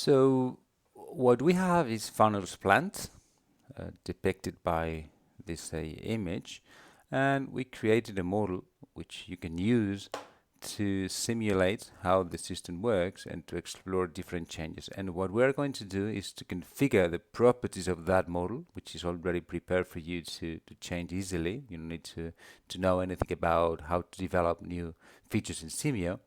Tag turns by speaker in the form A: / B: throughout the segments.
A: So what we have is Funnel's plant depicted by this image, and we created a model which you can use to simulate how the system works and to explore different changes. And what we're going to do is to configure the properties of that model, which is already prepared for you to change easily. You don't need to know anything about how to develop new features in Simio.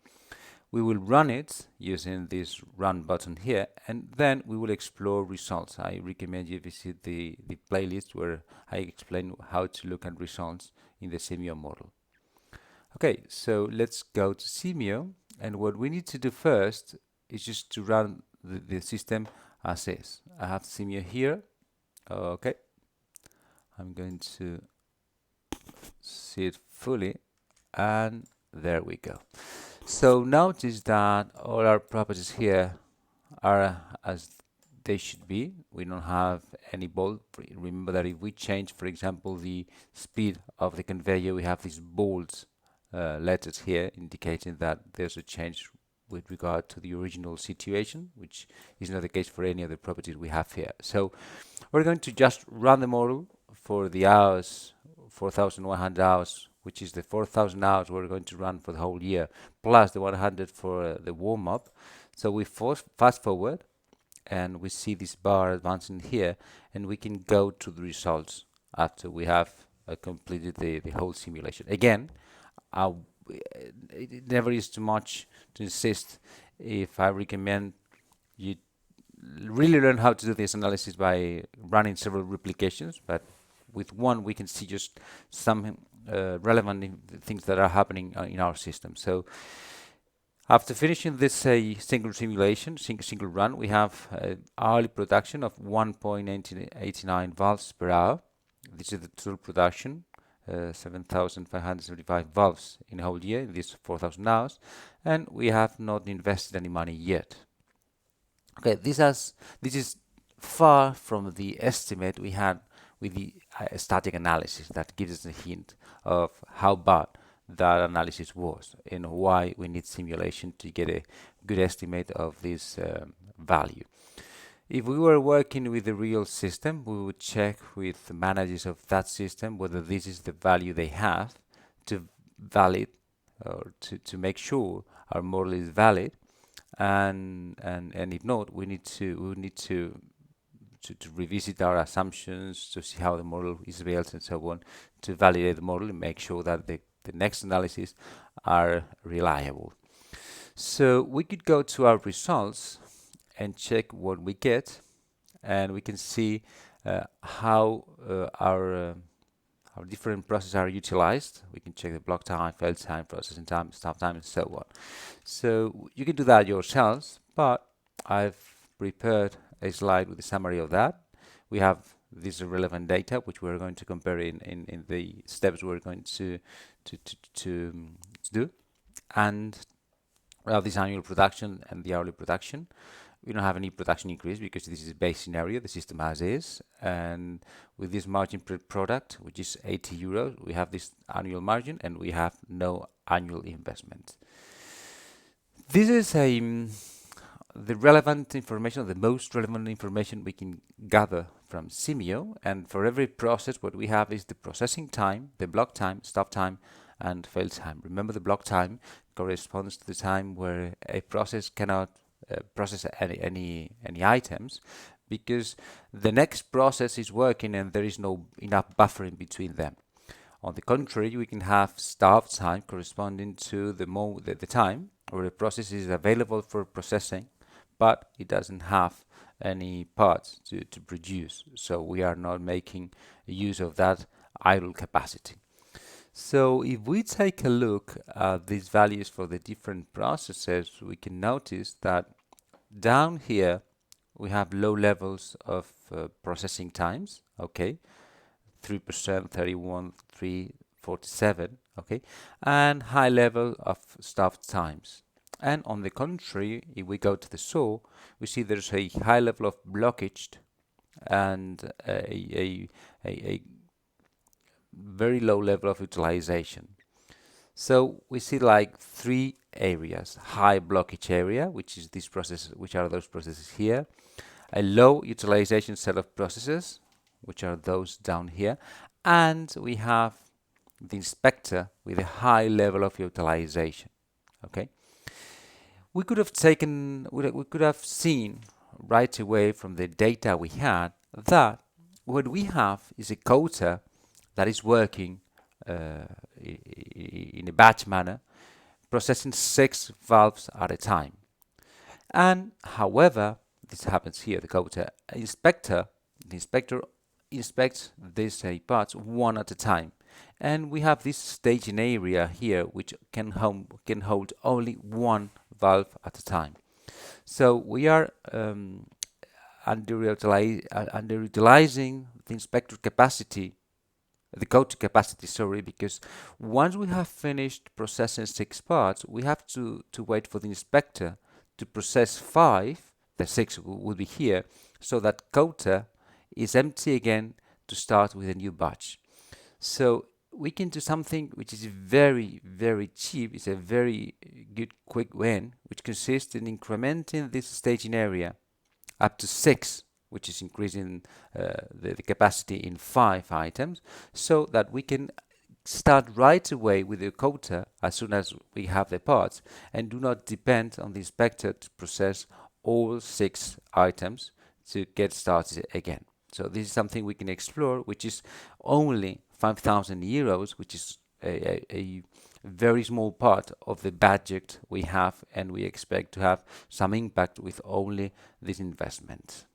A: We will run it using this run button here, and then we will explore results. I recommend you visit the playlist where I explain how to look at results in the Simio model. Okay, so let's go to Simio, and what we need to do first is just to run the system as is. I have Simio here. Okay, I'm going to see it fully, and there we go. So notice that all our properties here are as they should be. We don't have any bold. Remember that if we change, for example, the speed of the conveyor, we have these bold letters here indicating that there's a change with regard to the original situation, which is not the case for any other properties we have here. So we're going to just run the model for the hours, 4,100 hours, which is the 4,000 hours we're going to run for the whole year, plus the 100 for the warm-up. So we fast forward, and we see this bar advancing here, and we can go to the results after we have completed the whole simulation. Again, it never is too much to insist if I recommend you really learn how to do this analysis by running several replications, but with one we can see just some relevant things that are happening in our system. So after finishing this single simulation, single run, we have hourly production of 1.89 valves per hour. This is the total production, 7,575 valves in a whole year in these 4,000 hours, and we have not invested any money yet. Okay, this is far from the estimate we had with the static analysis that gives us a hint of how bad that analysis was and why we need simulation to get a good estimate of this value. If we were working with the real system, we would check with the managers of that system whether this is the value they have to valid or to make sure our model is valid, and if not, we need to revisit our assumptions to see how the model is built and so on, to validate the model and make sure that the next analyses are reliable. So we could go to our results and check what we get, and we can see how our different processes are utilized. We can check the block time, fail time, processing time, stop time, and so on. So you can do that yourselves, but I've prepared a slide with a summary of that. We have this relevant data, which we're going to compare in the steps we're going to do. And we have this annual production and the hourly production. We don't have any production increase because this is a base scenario, the system as is. And with this margin per product, which is 80 euros, we have this annual margin and we have no annual investment. This is the relevant information, the most relevant information we can gather from Simio. And for every process, what we have is the processing time, the block time, stop time, and fail time. Remember, the block time corresponds to the time where a process cannot process any items because the next process is working and there is no enough buffer in between them. On the contrary, we can have stop time corresponding to the time where the process is available for processing, but it doesn't have any parts to produce. So we are not making use of that idle capacity. So if we take a look at these values for the different processes, we can notice that down here we have low levels of processing times, okay, 3%, 31, 3, 47, okay, and high level of stop times. And on the contrary, if we go to the saw, we see there's a high level of blockage and a very low level of utilization. So we see like three areas: high blockage area, which is this process, which are those processes here; a low utilization set of processes, which are those down here; and we have the inspector with a high level of utilization. Okay, we could have taken, we could have seen right away from the data we had that what we have is a coater that is working in a batch manner, processing 6 valves at a time. And however, this happens here, the coater inspector, the inspector inspects these parts one at a time. And we have this staging area here, which can hold only one valve at a time. So we are underutilizing the inspector capacity, the coater capacity, sorry, because once we have finished processing 6 parts, we have to wait for the inspector to process 5, the 6 will be here, so that coater is empty again to start with a new batch. So we can do something which is very, very cheap. It's a very good quick win, which consists in incrementing this staging area up to 6, which is increasing the capacity in 5 items, so that we can start right away with the coater as soon as we have the parts and do not depend on the inspector to process all 6 items to get started again. So this is something we can explore, which is only 5,000 euros, which is a very small part of the budget we have, and we expect to have some impact with only this investment.